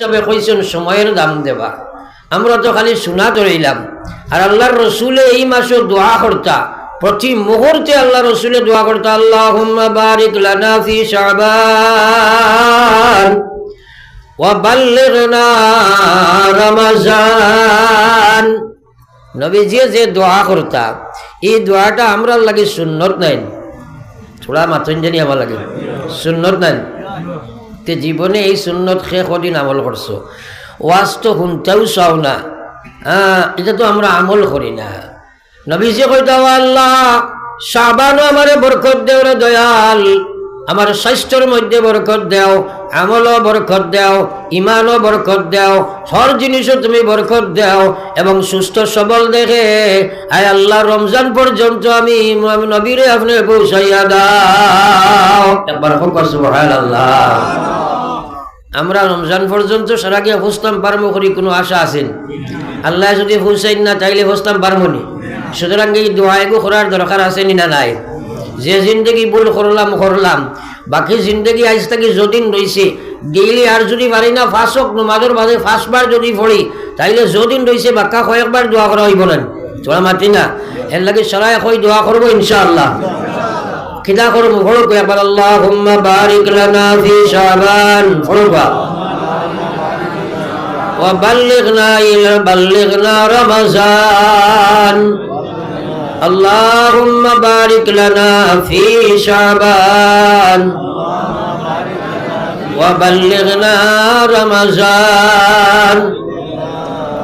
সবে কইছেন সময়ের দাম দেবা। আমরা তো খালি শোনা ধরাইলাম। আর আল্লাহর রসুলে এই মাসে দোয়া করতা, প্রতি মুহূর্তে আল্লাহ রসুলে দোয়া করতা, আল্লাহুম্মা বারিক লানা ফি শাবান ওয়া বাল্লিগনা রমাজান। নবীজি যে দোয়া করতা, এই দোয়াটা আমরা লাগে সুন্নত নাই, থোড়া মাথন জানি আমার লাগে সুন্নত নাই। তে জীবনে এই সুন্নত শেষ কদিন আমল করছো, ওয়াজ তো শুনতেও চাও না, এটা তো আমরা আমল করি না। নবীজি কইতা, আল্লাহ শাবানও আমারে বরকত দেও রে দয়াল, আমার স্বাস্থ্যের মধ্যে বরকত দেও, আমলও বরকত দেও, ইমানও বরকত দেও, সব জিনিসও তুমি বরকত দেও এবং সুস্থ সবল দেখে আয় আল্লাহ রমজান পর্যন্ত আমি নবীরে আপনি পৌঁছাইয়া দাও। একবার সুবহানাল্লাহ। আমরা রমজান পর্যন্ত সারা গিয়ে বুঝতাম পারবো করি কোনো আশা আছেন? আল্লাহ যদি পৌঁছাইন না চাইলে বুঝতাম পারবো নি। সুতরাং এই দোয়াইগো করার দরকার আছেনি না নাই? যে জিন্দগি ভুল করলাম, বাকি জিন্দগি আজ থেকে যদিন রয়েছে গেইলে আর যদি পারি না ফাঁসক নমাজের বাদে 5 বার যদি পড়ি তাইলে যদিন রয়েছে বাক্কা কয়েকবার দোয়া করা হইব না, তোরা মাতি না। এর লাগে সরাই কই দোয়া করবো ইনশাআল্লাহ। কিদা করবো পড়ো একবার, আল্লাহুম্মা বারিক লানা ফি শাবান পড়বা ওয়া বাল্লিগনা রমাজান। আল্লাহুম্মা বারিক লানা ফি শাবান ওয়া বাল্লিগনা রমাজান।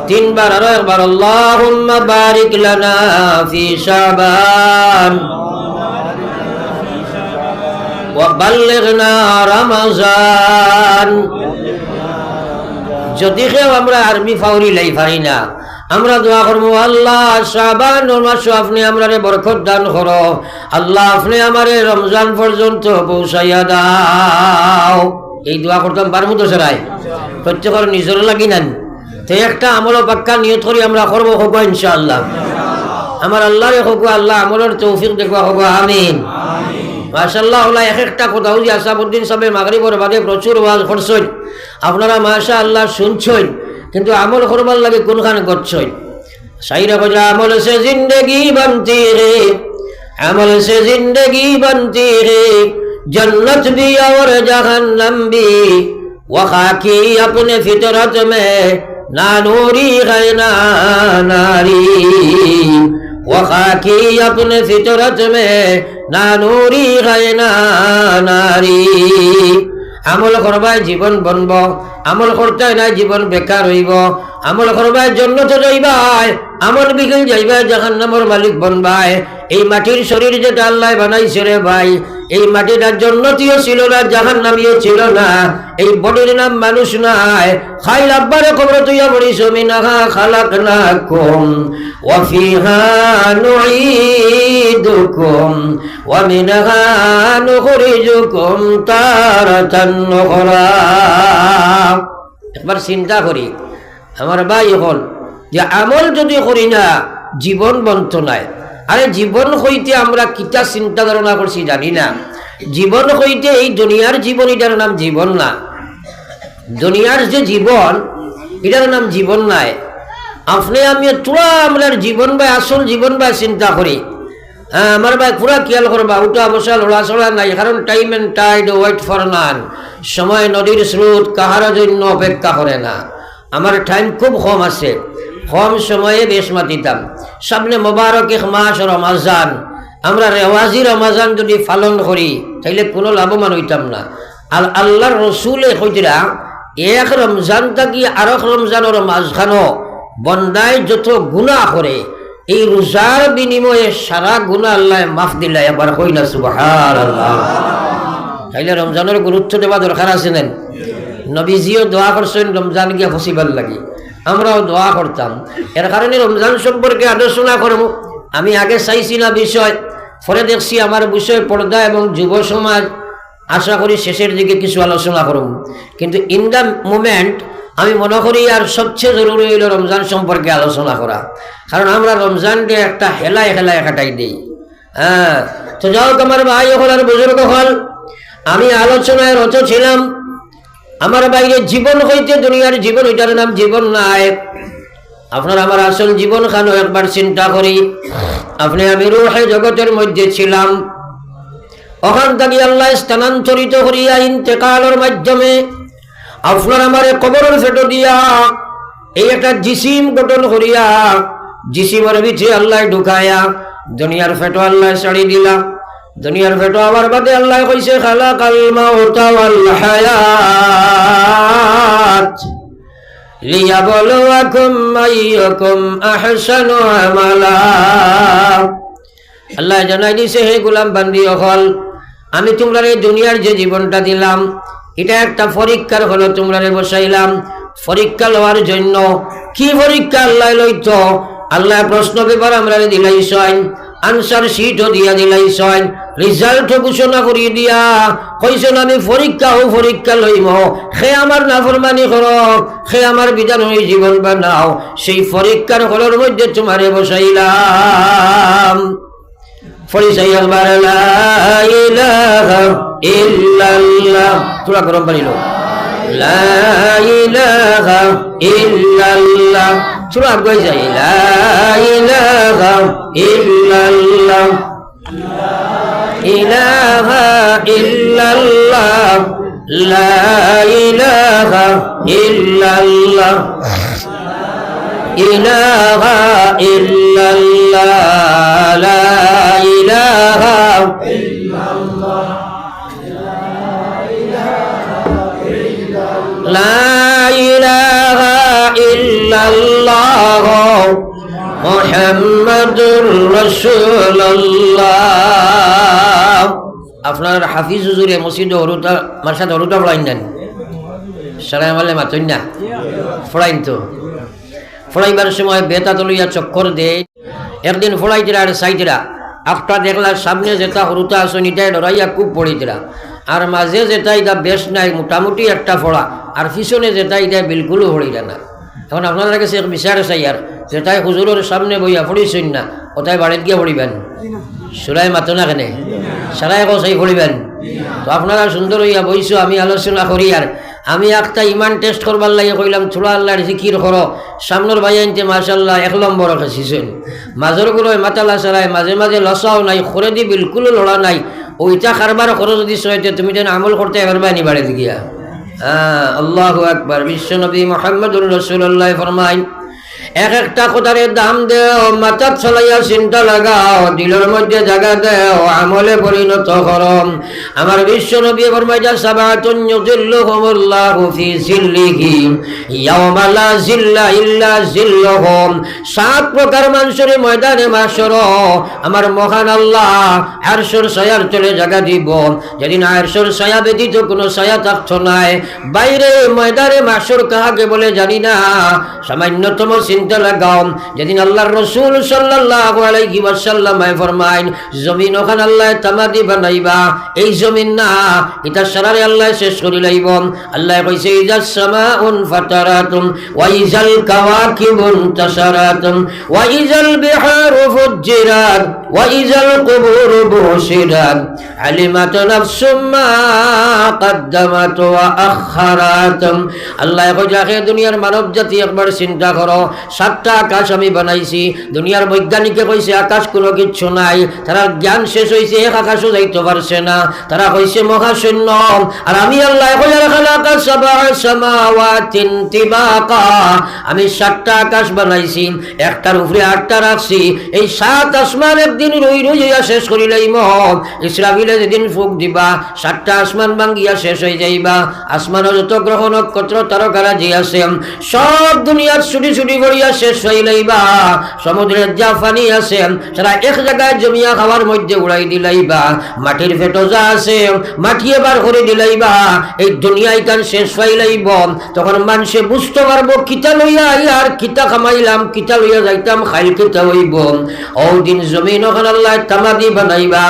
3 বার আর একবার, আল্লাহুম্মা বারিক লানা ফি শাবান ওয়া বাল্লিগনা রমাজান। যদি কেউ আমরা আরবি ফাউরি লাই পারি না, আমরা দোয়া করবো, আল্লাহ শাবান মাস আপনি আমরারে বরকত দান করো, আল্লাহ আপনি আমারে রমজান পর্যন্ত পৌঁছাইয়া দাও। এই দোয়া করতাম পারবো তো সরাই প্রত্যেকের নিজের লাগি নেন। তো একটা আমল পাক্কা নিয়ত করি আমরা করবো, হোক ইনশাআল্লাহ। আমার আল্লাহরে হোক, আল্লাহ আমলের তৌফিক দেখবা, হোক আমিন। মাশাআল্লাহ। এক একটা কথা যে আসাবউদ্দিন সাহেব মাগরিবের বাদে প্রচুর ওয়াজ করছেন, আপনারা মাশাআল্লাহ শুনছেন, কিন্তু আমল করবার লাগে কোনখানে করছেন? সাইরা কইরা আমল সে জিন্দেগি बनती है, আমল সে জিন্দেগি बनती है, जन्नत भी और जहन्नम भी, वखा की अपने फितरत में ना नूरी है ना नारी, वखा की अपने फितरत में ना नूरी है ना नारी। আমল করবায় জীবন বনব, আমল করতে নাই জীবন বেকার হইব। আমল করবায় জান্নাতে যাইবাই, আমল বিগিল যাইবাই জাহান্নামের মালিক বনবাই। এই মাটির শরীর যেটা আল্লাহ বানাইছে রে ভাই, এই মাটিটা জান্নাতীয় ছিল না, জাহান্নামীয় ছিল না। এই বডির নাম মানুষ নাই। খাইল আব্বারে কবর তুইয়া বলিস, মিনহা খালাকনাকুম ওয়া ফিহা নুঈদুকুম ওয়া মিনহা নুখরিজুকুম তারাতান উখরা। একবার চিন্তা করি আমার ভাই হল যে আমল যদি করি না জীবন বন্ত নাই। আরে জীবন হইতে আমরা কিতা চিন্তা ধারণা করছি জানি না। জীবন হইতে এই দুনিয়ার জীবন, এটার নাম জীবন না। দুনিয়ার যে জীবন এটার নাম জীবন নাই। আপনি আমি তোরা আমরা জীবন ভাই আসল জীবন ভাই চিন্তা করি। হ্যাঁ আমার ভাই পুরা খেয়াল করবা, উঠা বসা লড়াচড়া নাই, কারণ time and tide wait for none. সময় নদীর স্রোত কাহার জন্য অপেক্ষা করে না। আমার টাইম খুব কম আছে, কম সময়ে বেশ মাতিতাম। সামনে মোবারক এক মাস রমাজান, আমরা রেওয়াজি রমাজান যদি পালন করি তাইলে কোনো লাভবান হইতাম না। আর আল্লাহর রসুলে কইরা এক রমজান থাকি আর এক রমজানের মাঝখানো বন্দায় যত গুনাহ করে, এই রোজার বিনিময়ে সারা গুনাহ আল্লাহ মাফ দিলা। এবার কই না সুবহানাল্লাহ। তাইলে রমজানের গুরুত্ব দেওয়া দরকার আছে না? নবীজিও দোয়া করছেন রমজান গিয়া ফসিবার লাগি, আমরাও দোয়া করতাম। এর কারণে রমজান সম্পর্কে আলোচনা করব। আমি আগে চাইছি না বিষয়, পরে দেখছি আমার বিষয় পর্দা এবং যুব সমাজ। আশা করি শেষের দিকে কিছু আলোচনা করব, কিন্তু ইন দ্য মোমেন্ট আমি মনে করি আর সবচেয়ে জরুরি হইল রমজান সম্পর্কে আলোচনা করা। কারণ আমরা রমজানকে একটা হেলায় কাটাই দিই। হ্যাঁ, তো যাও আমার ভাই হল আর বুজুর্গ হল, আমি আলোচনায় রত ছিলাম আমার বাইরে জীবন হইতে দুনিয়ার জীবন, ওইটার নাম জীবন নাই। আপনার আমার আসল জীবন খানো একবার চিন্তা করি। আপনি আমি রূহে জগতের মধ্যে ছিলাম, ওখান থেকে আল্লাহ স্থানান্তরিত করিয়া ইন্তেকালের মাধ্যমে আপনার আমার কবরের ফেটো দিয়া এই একটা জিসিম গঠন করিয়া জিসিমের ভিতরে আল্লাহ ঢুকায়া দুনিয়ার ফেটো আল্লাহ ছাড়ি দিলা। দুনিয়ার ফেটো আবার বাদে আল্লাহ কইছে খালাকাল মাউতা ওয়াল হায়াত লিয়াবলুয়াকুম আইয়ুকুম আহসানু আমালা। আল্লাহ জানাই দিছে, হে গোলাম বান্দি হল, আমি তোমরা এই দুনিয়ার যে জীবনটা দিলাম এটা একটা পরীক্ষার হলো তোমরা বসাইলাম। পরীক্ষা লওয়ার জন্য কি পরীক্ষা আল্লাহ লইত? আল্লাহ প্রশ্ন পেপার আমরা দিলাইছেন, আনসার শিটও দিয়া দিলাইছেন, রিজাল্ট ঘোষণা করিয়ে দিয়া কইছেন আমি পরীক্ষা লইম, সে আমার নাফরমানি করো, সে আমার বিধান হয়ে জীবন বানাও। সেই পরীক্ষার হলের মধ্যে তোমারে বসাইলাম। পরিচয় একবার লা ইলাহা ইল্লাল্লাহ, তোরা গরম পানি লো, লা ইলাহা ইল্লাল্লাহ, তোরা কই যাই লা ইলাহা ইল্লাল্লাহ, ইলাহা ইল্লাল্লাহ, লা ইলাহা ইল্লাল্লাহ, ইলাহা ইল্লাল্লাহ, লা ইলাহা ইল্লাল্লাহ, লা ইলাহা ইল্লাল্লাহ, মুহাম্মাদুর রাসূলুল্লাহ। আপনার হাফিজ হুজুরে মসজিদ হরুটা মারসাদ হরুটা পড়াইন না, সারা মালে মাতইন না, পড়াইন তো। ফড়াইবার সময় বেতা তলইয়া চক্কর দেয়। একদিন ফড়াইতিরা আর সাইতিরা একটা দেখলা সামনে যেটা হরুতা আসন এটাই ডরাইয়া খুব পড়িতিরা, আর মাঝে যেটা এটা বেশ নাই মোটামুটি একটা ফড়া, আর পিছনে যেটা এটা বিলকুলও হড়িরা না। এখন আপনার কাছে এক বিচার চাই, আর যেটাই হুজুরের সামনে বইয়া পড়িছেন না ওটাই বাড়িতে গিয়ে পড়িবেন, সুরাই মাতো না কেনে সারাই কসাই পড়িবেন। তো আপনারা সুন্দর হইয়া বইছো, আমি আলোচনা করি। আর আমি একটা ইমান টেস্ট করবার লাগে কইলাম থোড়া আল্লাহর জিকির করো। সামনের ভাই আনতে মাশাল্লাহ 1 নম্বর খাইছেন, মাঝের গুলো মাতালা চালাই, মাঝে মাঝে লসাও নাই, খরে দি বিলকুল লড়া নাই। ওইটা কারবার করো যদি সহায়তে তুমি যেন আমল করতে পারবা নি বাড়িতে গিয়া। আল্লাহু আকবার। বিশ্বনবী মুহাম্মদুর রাসূলুল্লাহ ফরমায়, এক একটা কথারে দাম দেও, মাথা চলাইয়া চিন্তা লাগাও, দিলের মধ্যে জায়গা দেও, আমলে পরিণত করো। আমার বিশ্ব নবী ফরমাইয়া সাবাতুন ইউযিল্লুহুমুল্লাহু ফি জিল্লিহি ইয়াওমা লা জিল্লা ইল্লা জিল্লুহুম। 7 প্রকার মানুষের ময়দানে মাশর আমার মহান আল্লাহ আরশের ছায়ার তলে জায়গা দিব, যেদিন আরশের ছায়া ব্যতীত কোনো ছায়া থাকতো না। বাইরে ময়দানে মাশর কাহাকে বলে জানি না, সামান্যতম চিন্তা লাগাও। যেদিন আল্লাহর রাসূল সাল্লাল্লাহু আলাইহি ওয়াসাল্লাম ফরমাইন, জমিন ওখান আল্লাহ তামাদি বানাইবা, এই জমিন না এটা সারারে আল্লাহ শেষ করে লাইব। আল্লাহ কইছে ইজাস সামাউন ফাতারাতুম ওয়া ইজাল কাওয়াকিবুন তাসারাতুম ওয়া ইজাল বিহারু ফুজ্জিরাত ওয়া ইজাল কুবুরু বুশিরাত আলিমাত নাফসুম মা কদ্দামাত ওয়া আখারাত। আল্লাহ কইছে দুনিয়ার মানব জাতি একবার চিন্তা করো, 7টা আকাশ আমি বানাইছি। দুনিয়ার বৈজ্ঞানিকে কইছে আকাশ কোনো কিচ্ছু নাই, তারা জ্ঞান শেষ হয়েছে, এক আকাশও যাইতে পারছে না, তারা কইছে মহাশূন্য। আর আমি আল্লাহ আমি 7টা আকাশ বানাইছি, একটার উপরে 8টা রাখছি। এই 7 আসমান একদিন রই রইয়া শেষ করি লাইম। ইসরাফিলে যেদিন ফুক দিবা 7টা আসমান ভাঙ্গিয়া শেষ হয়ে যাইবা। আসমানের যত গ্রহ নক্ষত্র তারকারা যে আছে সব দুনিয়ার ছুটি ছুটি করিয়া শেষ হয়ে লাইবা। সমুদ্রের যা পানি আছে তারা এক জায়গায় জমিয়া খাওয়ার মধ্যে উড়াই দিলাইবা। মাটির ফেটো যা আছে মাটি এবার করে দিলাইবা। এই দুনিয়ায় কান শেষ পাইলাইব, তখন মানুষে বুঝতে পারবো কিতা লইয়া আর কিতা কামাইলাম, কিতা লইয়া যাইতাম খাইল কিতা হইব। ও দিন জমিন ওখানে আল্লাহ তামাদি বানাইবা।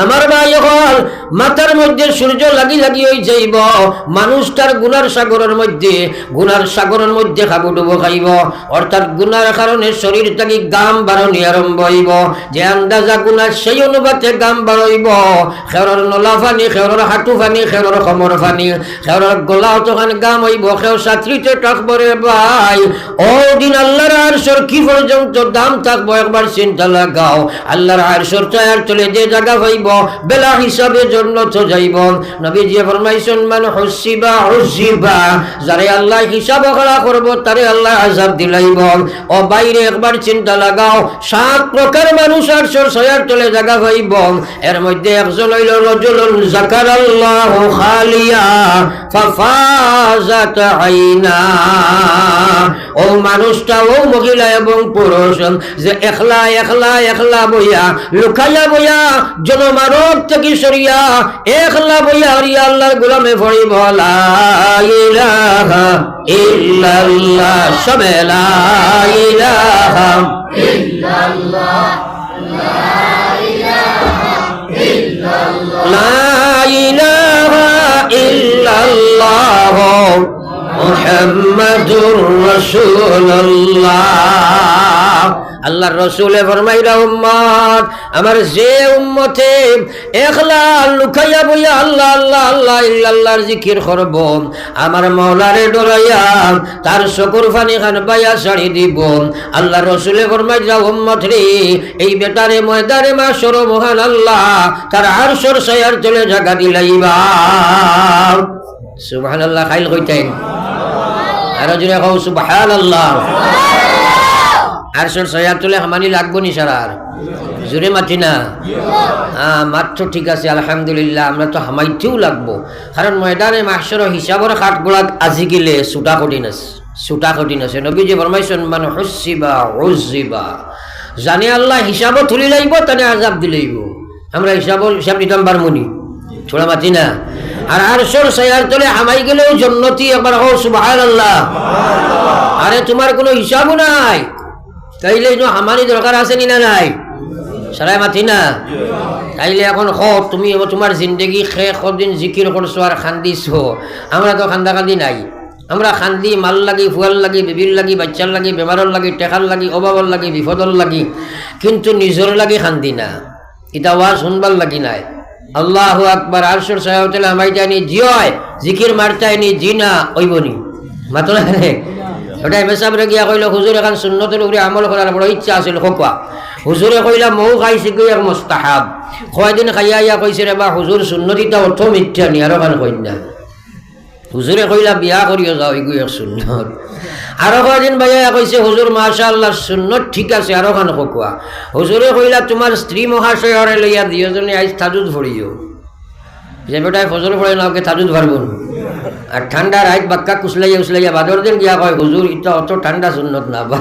আমার ভাই হল মাথার মধ্যে সূর্য লাগি লাগি হয়ে যাইব, মানুষটার গুনার সাগরের মধ্যে হাবুডুবু খাইব, অর্থাৎ গুনার কারণে শরীর থেকে গাম বাড়নি আরম্ভ হইব, যে আন্দাজা গুনার সেই অনুপাতে গাম বাড়ইব, খেরর নলা ফানি, খেরর হাঁটু ফানি, খেরর কমর ফানি, খেরর গলা তখন গাম হইব, খের ছাত্রীতে টাকবরে ভাই। ও দিন আল্লাহর আরশের কি পর্যন্ত দাম থাকবো একবার চিন্তা লাগাও। আল্লাহর আরশের ছায়ার তলে যে জায়গা হইব বেলা হিসাবে জন্য তো যাইব। নবীজি ফরমাইছেন মান হুসিবা হুসিবা, যারে আল্লাহ হিসাব করা করব তারে আল্লাহ আযাব দিলাইব। ও বাইরে একবার চিন্তা লাগাও, 7 প্রকার মানুষ আরশের ছায়ার তলে জায়গা হইব, এর মধ্যে একজন হইল রাজুলুন যাকারাল্লাহু খালিয়া ফাফাজাত আইনা। ও মানুষটা, ও মহিলা এবং পুরুষ যে একলা একলা একলা বইয়া লুকাইয়া বইয়া জনমানব থেকে সরিয়া একলা বইয়া হরিয়া আল্লাহর গোলামে পড়িব। লা ইলাহা ইল্লাল্লাহ, সবে লা ইলাহা ইল্লাল্লাহ, লা ইলাহা ইল্লাল্লাহ মুহাম্মাদুর রাসূলুল্লাহ। আল্লাহর রাসূলে ফরমাইরা উম্মত আমার, যে উম্মতে একলা লুকাইয়া বইয়া আল্লাহ আল্লাহ আল্লাহ ইল্লাল্লাহর জিকির করব, আমার মাওলারে ডরাইয়া তার চকুর পানি খান বাইয়া ছাড়ি দিব। আল্লাহর রাসূলে ফরমাইরা উম্মত রে, এই বেটারে ময়দানে মাশর মহান আল্লাহ তার আরশের ছায়ার তলে জায়গা দিলাইবা। সুবহানাল্লাহ, খাইল কইতেন আরো জোরে কও সুবহানাল্লাহ। আরশের ছায়ার তলে হামানি লাগবো নি সারার জোরে মাতি না? মাত্র ঠিক আছে আলহামদুলিল্লাহ, আমরা তো হামাইতেও লাগবো, কারণ ময়দানে মাহশর হিসাবের খাটগুলাত আজি গেলে ছুটা কঠিন আছে। নবীজি ফরমাইছেন মান হুসিবা উযিবা, জানে আল্লাহ হিসাবও তুলি লাইব তানে আযাব দিলাইব। আমরা হিসাব দিতাম পারমুনি, ছোড়া মাতি না? আর আরশের ছায়ার তলে হামাই গেলেও জান্নাতি, একবার হও সুবহানাল্লাহ। আরে তোমার কোনো হিসাবও নাই, তাইলে হামানি দরকার আছে নি না নাই? সারাই মাতি না? তাইলে এখন তুমি তোমার জিন্দগি কদিন জিকির করছো আর খান্দিছো, আমরা তো খান্দা খান্দি নাই। আমরা খান্দি মাল লাগি, ফুয়াল লাগি, বিবির লাগি, বাচ্চার লাগি, বেমারর লাগি, টেকার লাগি, অভাবর লাগি, বিপদর লাগি, কিন্তু নিজর লাগি খান্দি না। এটা ওয়াজ শুনবার লাগি নাই। আল্লাহু আকবার। আরশের ছায়া হতে আমাইতানি জিয় জিকির মারতাইনি জিনা ওইবনি মাতো না রে। ওটা মেসাবরে গিয়া কইল হুজুর এখন সুন্নতের উপরে আমল করার বড় ইচ্ছা আছিল খোকা। হুজুরে কইলা মৌ খাইছি গই এক মুস্তাহাব। কয়দিন খাইয়া ইয়া কইছে রে বা হুজুর সুন্নতিটা অর্থ মিথ্যা নি, আরো কান কইন না। হুজুরে কইলা বিয়া করিও যাও এগুই এক সুন্নত। আরো কয়দিন ভাইয়া কইছে হুজুর মাশাআল্লাহ সুন্নত ঠিক আছে, আরো কান খোকা। হুজুরে কইলা তোমার স্ত্রী মহাশয়রে লইয়া দুইজনে আইজ তাজুদ পড়িও। যে বেটায় ফজর পড়ে না ওকে তাজুদ পারবো। আর ঠান্ডা রাত বাক্কা কুসলাইয়া বাদর দিন গিয়া কয় হুজুর এটা অত ঠান্ডা সুন্নত না বা।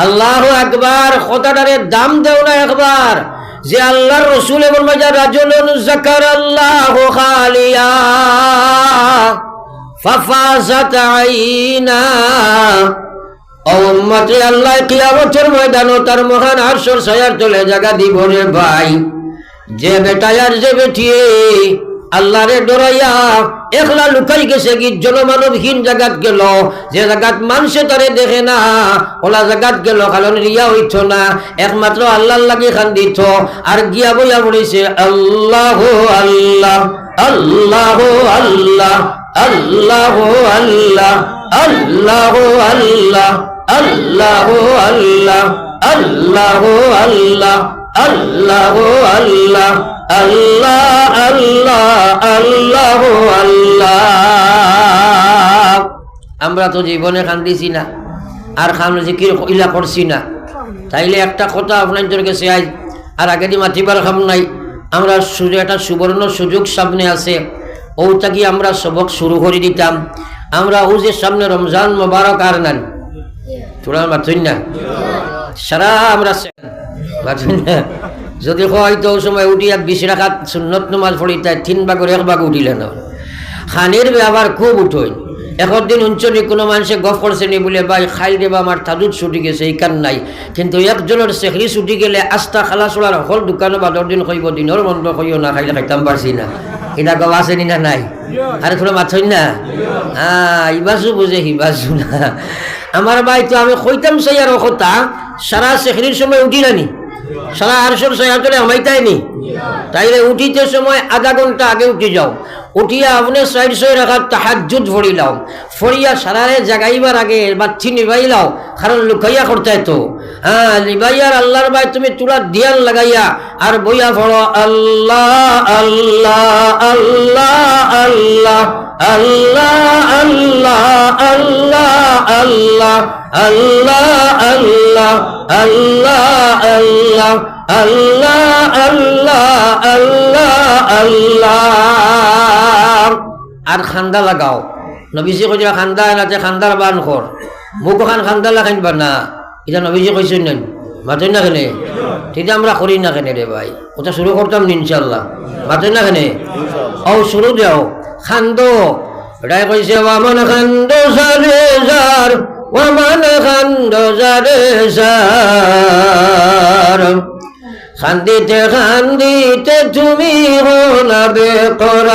আল্লাহু আকবার। কথাটারে দাম দেও না একবার, যে আল্লাহর রাসূল এবং মাজার রাজুলুন যাকারাল্লাহু খালিয়া ফাফাজাত আইনা। ও উম্মতে আল্লাহ কিয়ামতের ময়দানে তার মহান আরশের ছায়ার তলে জায়গা দিব রে ভাই। যে বেটায় আর যে বেটিয়ে আল্লাহরে ডরাইয়া একলা লুকাই গেছে কি জনমানবহীন জায়গাত গেল, যে জায়গাত মানুষে তারে দেখে না ওলা জায়গাত গেল, কারণ রিয়া হইত না, একমাত্র আল্লাহর লাগি খান্দিত। আর গিয়া বইয়া পড়েছে আল্লাহ আল্লাহ আল্লাহ আল্লাহ আল্লাহ আল্লাহ আল্লাহ আল্লাহ আল্লাহ আল্লাহ আল্লাহ আল্লাহ আল্লাহ আল্লাহ আল্লাহ আল্লাহ আল্লাহ আল্লাহ। আমরা তো জীবনে কান্দিছি না, আর খান জিকির ইলা করছি না। তাইলে একটা কথা আপনাদের কাছে আজ আর আগে দি মাতিবার খাম নাই। আমরা একটা সুবর্ণ সুযোগ সামনে আছে, ওটা কি আমরা সবক শুরু করে দিতাম। আমরা ও যে সামনে রমজান মোবারক আর নান তোরা মাথুন না সারা আমরা মাথুন না। যদি হয়তো সময় উঠি আর 20 রাকাত সুন্নত নামাজ পড়ি তাই 3 ভাগের 1 ভাগ উঠিলেন। খানির ব্যবহার খুব উঠোই, একদিন অঞ্চলে কোনো মানুষে গফ করছে নি বলে ভাই খাইল দেবা আমার তাদুদ ছুটি গেছে এই কান নাই, কিন্তু একজনের চেখরি ছুটি গেলে আস্থা খালা চলার সকল দোকানো বাদর দিন কইব দিনের বন্ধ কইও না খাইলে খাইতাম পারছি না, এটা গবা আছে নি না নাই? আরে তোরা মাথই না ইবাসু বুঝে হিবাসু না। আমার ভাই তো আমি কইতাম সেই আর কথা সারা চেখরির সময় উঠি নানি, সারা আরশোর সয়াতলে আমাইতাইনি, তাইলে উঠিতে সময় আধা ঘন্টা আগে উঠে যাও, উঠিয়া আপনি সাইড সই রাখার তাহাজ্জুদ ফড়িলাম, ফড়িয়া সারারে জাগাইবার আগে বাচ্চি নিবাইলাও, কারণ লুকাইয়া করতে তো নিবাইয়ার আল্লাহর ভাই তুমি তুলা দিয়ান লাগাইয়া আর বইয়া ফড়ো আল্লাহ আল্লাহ আল্লাহ আল্লাহ আল্লাহ আল্লাহ আল্লাহ আল্লাহ আল্লাহ আল্লাহ আল্লাহ আল্লাহ আল্লাহ আল্লাহ আল্লাহ আর খান্দা লাগাও। নবীজি কইছে খান্দা এলাতে খান্দার বান কর, মুখ খান খান্দা লাগাইন না, এটা নবীজি কইছেন না মাতেন না কেনে, ঠিক আমরা করি না কেনে রে ভাই, ওটা শুরু করতাম ইনশাল্লাহ, মাতেন না কেনে ও শুরু দেও খান্দো, এটাই কইছে ওয়ামান খান্দো সারে যার ওয়ামান খান্দো সারে যার, খান্দিতে খান্দিতে তুমি হলাবে করার,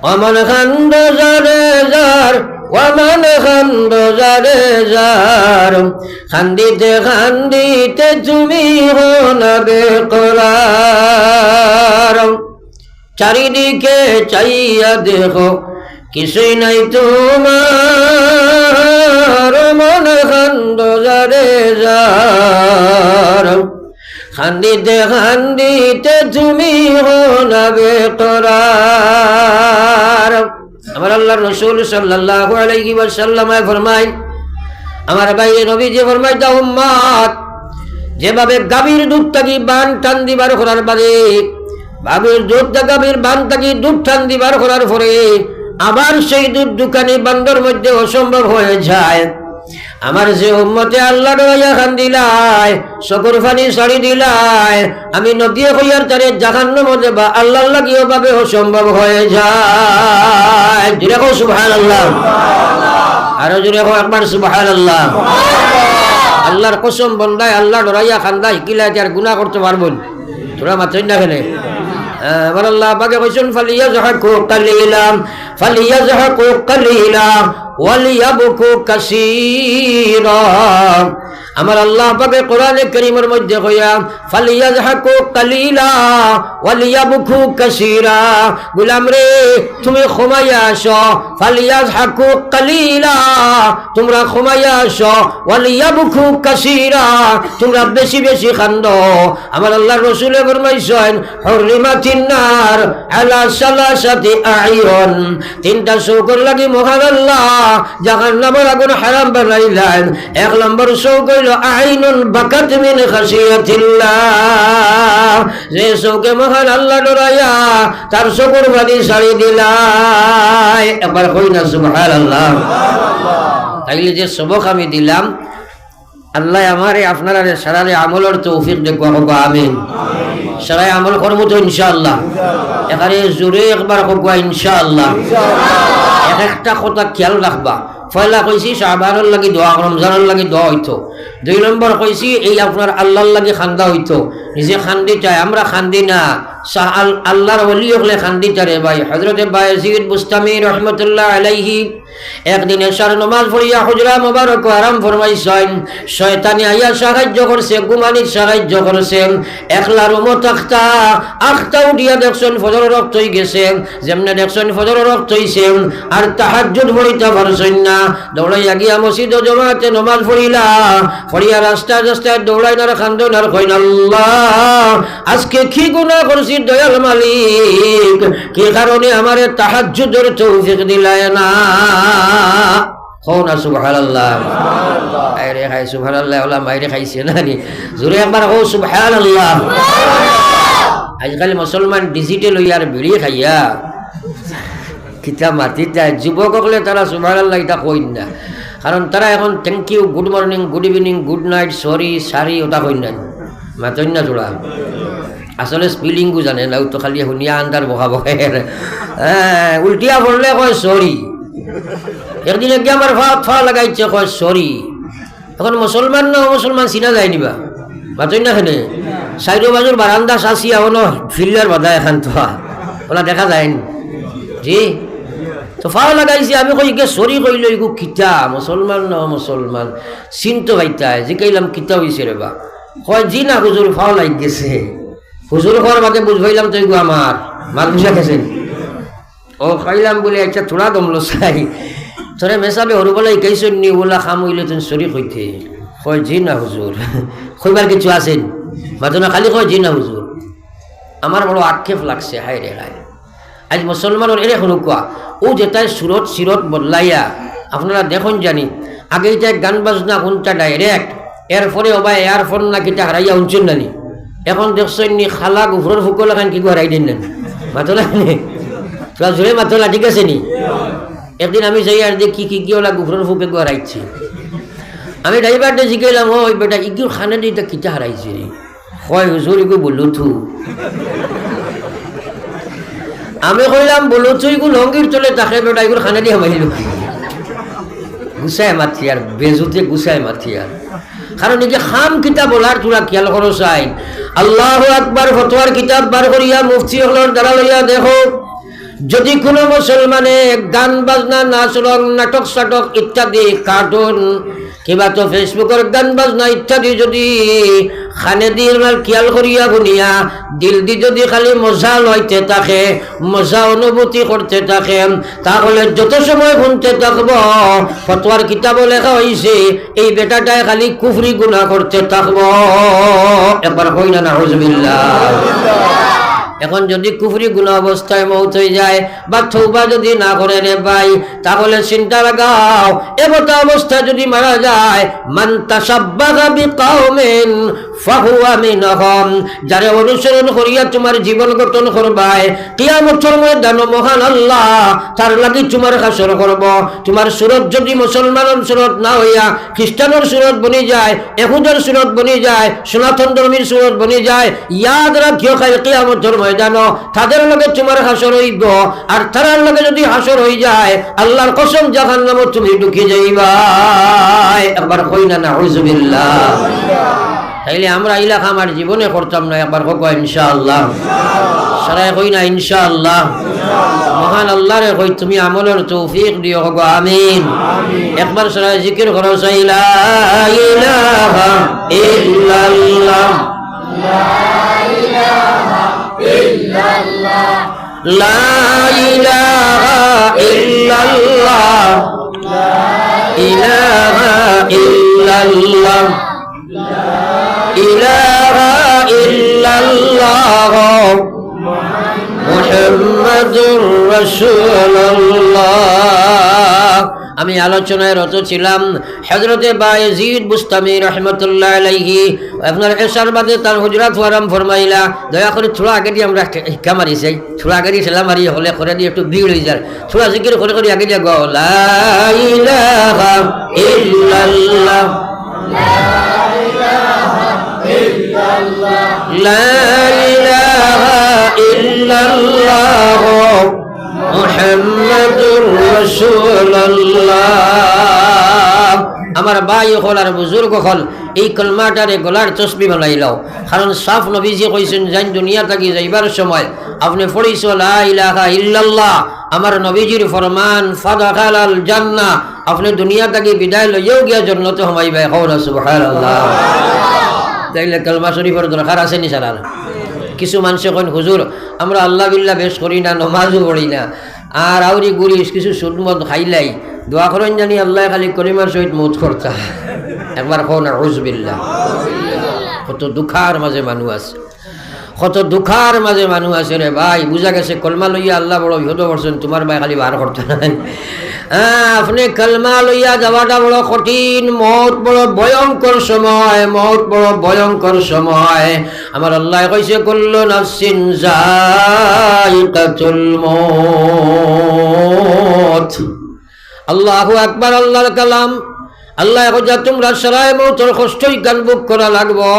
ওয়ামান খান্দো সারে যার ওয়ামান খান্দো সারে যার, খান্দিতে খান্দিতে তুমি হলাবে করার, চারিদিকে চাইয়া দেখো কিছুই নাই তোমার, মন খান্দো যারে যার, খান্দিতে খান্দিতে তুমি হলাবে করার। আমার আল্লাহর রাসূল সাল্লাল্লাহু আলাইহি ওয়াসাল্লাম ফরমায়, আমার ভাই নবীজি ফরমায় দাও উম্মত, যেভাবে গাভীর দুধ থাকি বান টান দিবার করার বাদে বাবির দুধ গাভীর বান থাকি দুধ টান দিবার করার পরে আবার সেই দুধ দোকানি বান্দর মধ্যে অসম্ভব হয়ে যায়, আমার যে উম্মতে আল্লাহ রইয়া খান দিলাই চকুর ফানি ছাড়ি দিলাই, আমি নবী হইয়ার তারে জাহান্নামের মধ্যে বা আল্লাহর লাগিও ভাবে অসম্ভব হয়ে যায়। জোরে কও সুবহানাল্লাহ, আরো জোরে কও একবার সুবহানাল্লাহ। আল্লাহর কসম বন্দায় আল্লাহ ডরাইয়া খান্দা শিকিলা আর গুনাহ করতে পারবেন, তোরা মাত্রই না খেলে আমার আল্লাহ পাকে কইছেন ফালিয়াযহাকু কালিলা ফালিয়াযহাকু কালিলা ওয়ালিয়াবকু কাসীরা। আমার আল্লাহ পাকে কোরআনে কারীমের মধ্যে কইয়া ফালিয়াযহাকু কালিলা ওয়ালিয়াবকু কাসীরা, গোলাম রে তুমি ঘুমাইয়া আসো, ফালিয়াযহাকু কালিলা তোমরা ঘুমাইয়া আসো, ওয়ালিয়াবকু কাসীরা তোমরা বেশি বেশি কান্দো। আমার আল্লাহর রাসূল ফরমাইছেন হুররিমাতিন নার আলা সালাসাতি আ'য়ুন, তিনটা চৌকর লাগি মহান আল্লাহ জাহান্নামের আগুন হারাম বানাইলেন। এক নম্বর চৌক হইল আইনুন বাকাত মিন খাশিয়াতিল্লাহ, যে চৌকে মহান আল্লাহ ডরাইয়া তার চকুর পানি ছাড়ি দিলাই। একবার কই না সুবহানাল্লাহ। তাইলে যে সবক আমি দিলাম আল্লাহ আমারে আপনারা সারারে আমলের তৌফিক দেখো, আমিন। সারাই আমল করবো তো ইনশাআল্লাহ, এখানে জোরে একবার কবা ইনশাআল্লাহ। এক একটা কথা খেয়াল রাখবা, পয়লা কইছি শাবানের লাগি দোয়া, রমজানের লাগি দোয়া হইতো। দুই নম্বর কইছি এই আপনার আল্লাহর লাগি খান্দা হইতো, নিজে খান্দি চাই, আমরা খান্দি না, আল্লাহর ওলি হলে খান্দি চারে ভাই। হযরতে বায়জিদ বুস্তামি রহমতুল্লাহ আলাইহি একদিন এশার নামাজ পড়িয়া হুজরা মোবারক আরাম ফরমাইছেন, শয়তানি আইয়া সাহায্য করছে, গুমানির সাহায্য করছে, একলার উমত আখতা উঠিয়া দেখছেন ফজর রক্ত হয়ে গেছে, যেমনে দেখছেন ফজর রক্ত হইছে আর তাহাজ্জুদ পড়িতে পারছেন না, দৌড়াইয়া গিয়া মসজিদ জমাতে নামাজ পড়িলা, পড়িয়া রাস্তায় রাস্তায় দৌড়াইন আর খান্দন আর কইন আল্লাহ আজকে কি গুনাহ করছি দয়াল মালিক, কি কারণে আমারে তাহাজ্জুদের তৌফিক দিলাই না। সুবহানাল্লাহ, আরে খাই সুবহানাল্লাহ, ওলা মাইরে খাইছে না নি, জোরে একবার কও সুবহানাল্লাহ। আজকাল মুসলমান ডিজিটাল হইয়ার বিড়ি খাইয়া কিতা মাতি যায়, যুবক হলে তারা সুবহানাল্লাহ এটা কইন না, কারণ তারা এখন thank you, good morning, good evening, good night, sorry sorry ওটা কইন না, মাতইন না জোড়া। আসলে স্পেলিংও জানে না, তো খালি শুনিয়া আন্দার বকা বকের। উল্টিয়া পড়লে কয় সরি। একদিন একদিন আমার ফা লাগাইছে কয় সরি। এখন মুসলমান না মুসলমান চিনা যায় নিবা বাতই না খেলে সাইডো বাজুর বারান্দা চাষি এখনো ফিল্ডার বাধা এখান তো ওলা দেখা যায় জি। তো ফাও লাগাইছে আমি কই গে সরি কইল ইগু কিতা মুসলমান না মুসলমান চিনতো ভাইতাই যে কইলাম কিতা হইছে রে বা কয় জি না হুজুর ফাও লাগ গেছে। হুজুর হওয়ার বাদে বুঝবাইলাম তো ইগু আমার মাল বুঝা গেছেন। ও খাইলাম বলে একটা থোড়া দমলো চাই তোরে মেসাবে হরু বলে কেইছন নি ওলা খাম হইলে তুমি সরি কইতে কয় জি না হুজুর। কইবার কিছু আছেন মাতনা খালি কয় জি না হুজুর। আমার বড় আক্ষেপ লাগছে হায় রে হায়। আজ মুসলমানের এরে শুনুকা ও যেটাই সুরত সিরত বদলাইয়া আপনারা দেখুন জানি আগে এটা গান বাজনা শুনটা ডাইরেক্ট এরপরে ওবা এয়ারফোন না কিটা হারাইয়া শুনছেন নানি। এখন দেখছেন নি খালা গুফরের ফুকল এখন কি হারাই দিন নেন মাতলা তোরা জোরে মাতলা ঠিক আছে নি। একদিন আমি যাই আর দেখি কি ওলা গুফরের ফুকে হারাইছি। আমি ড্রাইভারটা জিজ্ঞাইলাম ওই বেটা ইগুর খানে দিয়ে কিটা হারাইছে রে হয় হুজুর ইগু বললো থু। আমি কইলাম বলো তুই গু লঙ্গির চলে তাকে বেটা এগুলো খানা দিয়ে মাইল গুছায় মাতি আর বেজুতে গুছায় মাতি আর কারণ এই যে খাম কিতাব বলার তোরা খেয়াল করো চাই। আল্লাহু আকবার ফতোয়ার কিতাব বার করিয়া মুফতি হলর দ্বারা লইয়া দেখো যদি কোনো মুসলমানে গান বাজনা নাচ রং নাটক সাটক ইত্যাদি কার্টুন কিবা তো ফেসবুকের গান বাজনা ইত্যাদি যদি খানে দিয়ে খেয়াল করিয়া শুনিয়া দিল দি যদি খালি মজা লইতে থাকে মজা অনুভূতি করতে থাকে তাহলে যত সময় শুনতে থাকব ফতোয়ার কিতাব লেখা হয়েছে এই বেটাটায় খালি কুফরি গুনাহ করতে থাকব। একবার কই না নাউজুবিল্লাহ। এখন যদি কুফরি গুনাহ অবস্থায় মৌত হয়ে যায় বা তওবা যদি না করে রে ভাই তাহলে চিন্তা লাগাও এমত অবস্থায় যদি মারা যায় মান তাশাব্বাহা বিকাউমিন ফাহুয়া মিনহুম যারা অনুসরণ করিয়া তোমার জীবন গঠন করবাই কিয়ামতের ময়দানে মহান আল্লাহ তার লাগি তোমার হাসর করব। তোমার সুরত যদি মুসলমানের সুরত না হইয়া খ্রিস্টানের সুরত বনি যায় ইহুদের সুরত বনি যায় সনাতন ধর্মের সুরত বনি যায় ইয়াদ রাখিও কিয়ামতের ময়দানে তাদের লগে তোমার হাসর হইব। আর তার লগে যদি হাসর হয়ে যায় আল্লাহর কসম জাহান্নামে তুমি ঢুকে যাইবা। একবার কই না নাউজুবিল্লাহ। তাইলে আমরা ইলাকা আমার জীবনে করতাম না একবার হোক ইনশাআল্লাহ। সারাই কই না ইনশাআল্লাহ। মহান আল্লাহ রে কই তুমি আমলের তৌফিক দিও গো আমিন। একবার সারাই জিকির করো লা ইলাহা ইল্লাল্লাহ লা ইলাহা ইল্লাল্লাহ লা ইলাহা ইল্লাল্লাহ লা ইলাহা ইল্লাল্লাহ ইলাহা ইল্লাল্লাহ মুহাম্মাদুর রাসূলুল্লাহ। আমি আলোচনায় রত ছিলাম হযরতে বায়েজিদ বুস্তামি রাহমাতুল্লাহ আলাইহি আপনার এশার বাদে তার হুজরাত ওয়ারাম ফরমাইলা দয়া করে থোড়া আগে দিয়ে আমরা হিক্কা মারি যাই থোড়া আগে দিয়ে সালাম মারি হলে করে দিয়ে একটু ভিড় হয়ে যায় থোড়া জিকির করে করে আগে দিয়ে গো লা ইলাহা ইল্লাল্লাহ লা ইলাহা ইল্লাল্লাহ মুহাম্মাদুর রাসূলুল্লাহ। আমার ভাই হল আর বুজুর্গ হল এই কলমাটারে গলার তসবি বানাইলাও কারণ সাফ নবীজি কইছেন জান দুনিয়া থাকি যাইবার সময় আপনি পড়িছ লা ইলাহা ইল্লাল্লাহ আমার নবীজির ফরমান ফাদাখালাল জান্নাহ আপনি দুনিয়া থাকি বিদায় লইয়াও গিয়া জান্নাতে হমাইবে। কওনা সুবহানাল্লাহ। তাইলে কালমা শরীফের দরকার আছে নি সারা? কিছু মানুষে কন হুজুর আমরা আল্লাহ বিল্লাহ বেশ করি না নমাজও পড়ি না আর আউরি গুরিস কিছু সুদমত খাইলাই দোয়া করেন জানি আল্লাহ খালি কলিমার সহিত মৌত করতা। একবার কও না নাউজুবিল্লাহ। কত দুঃখার মাঝে মানুষ আছে কত দুঃখার মাঝে মানুষ আছে রে ভাই। বুঝা গেছে কলমা লইয়া আল্লাহ বড় বিহত করছেন তোমার ভাই খালি বার করতে নাই। আপনি কলমা লইয়া যাওয়াটা বড় কঠিন মৌত বড় ভয়ঙ্কর সময় মৌত বড় ভয়ঙ্কর সময়। আমার আল্লাহ কইছে কুল্লু নাফসিন যায়িকাতুল মৌত। আল্লাহু আকবার আল্লাহর কালাম। আল্লাহ কইছে তোমরা সরাই মৌতের কষ্টই গান বুক করা লাগবো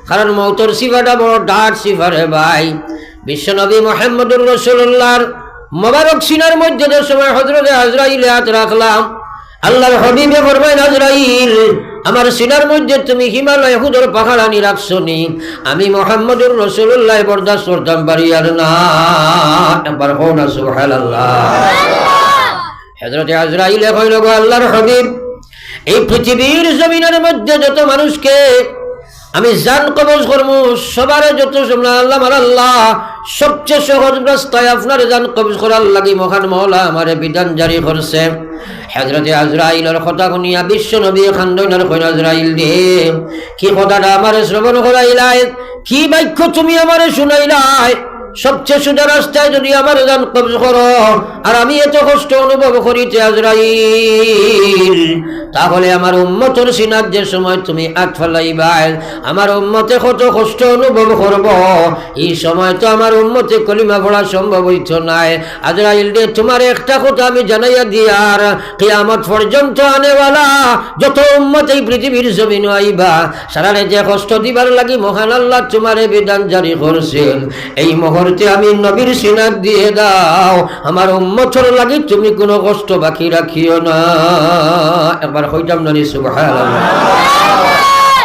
কারণ মৌতর সিফাটা বড় ডাট সিফারে ভাই। বিশ্বনবী মুহাম্মদুর রাসূলুল্লাহর মোবারক সিনার মধ্যে যে সময় হযরতে আজরাইল হাত রাখলাম, আল্লাহর হাবিবে ফরমায়, আজরাইল আমার সিনার মধ্যে তুমি হিমালয় হুদর পাহাড় আনি রাখছনি, আমি মুহাম্মদুর রাসূলুল্লাহ বরদাস্ত করতাম পারি আর না। একবার হোনা সুবহানাল্লাহ। হযরতে আজরাইল কইল, গো আল্লাহর হাবিব, এই পৃথিবীর জমিনের মধ্যে যত মানুষকে আমি জান কবজ করবো, সবার যত আল্লাহ আল্লাহ সবচেয়ে সহজ রাস্তায় আপনার জান কবজ করার লাগি মহান মওলা আমারে বিধান জারি করছে। হযরতে আজরাইলের কথা শুনিয়া বিশ্ব নবী খান্দনের কইল, আজরাইল রে, কি কথাটা আমারে শ্রবণ করাইলাই, কি বাক্য তুমি আমারে শুনাইলাই? সবচেয়ে সোজা রাস্তায় যদি আমার জান কবজ করো আর আমি এত কষ্ট অনুভব করিতে আজরাইল, তাহলে আমার উম্মতের সিনার যে সময় তুমি আট ফেলাইবাই, আমার উম্মতে কত কষ্ট অনুভব করব, এই সময় তো আমার উম্মতে কলিমা পড়া সম্ভব হইত নাই। আজরাইল রে, তোমার একটা কথা আমি জানাইয়া দিয়ার, কিয়ামত পর্যন্ত আনেওয়ালা যত উম্মত এই পৃথিবীর জমিন আইবা, সারারে যে কষ্ট দিবার লাগি মহান আল্লাহ তোমারে বিধান জারি করছেন, এই আমি নবীর সিনাত দিয়ে দাও, আমার উম্মতের লাগি তুমি কোনো কষ্ট বাকি রাখিও না। একবার কইতাম না সুবহানাল্লাহ।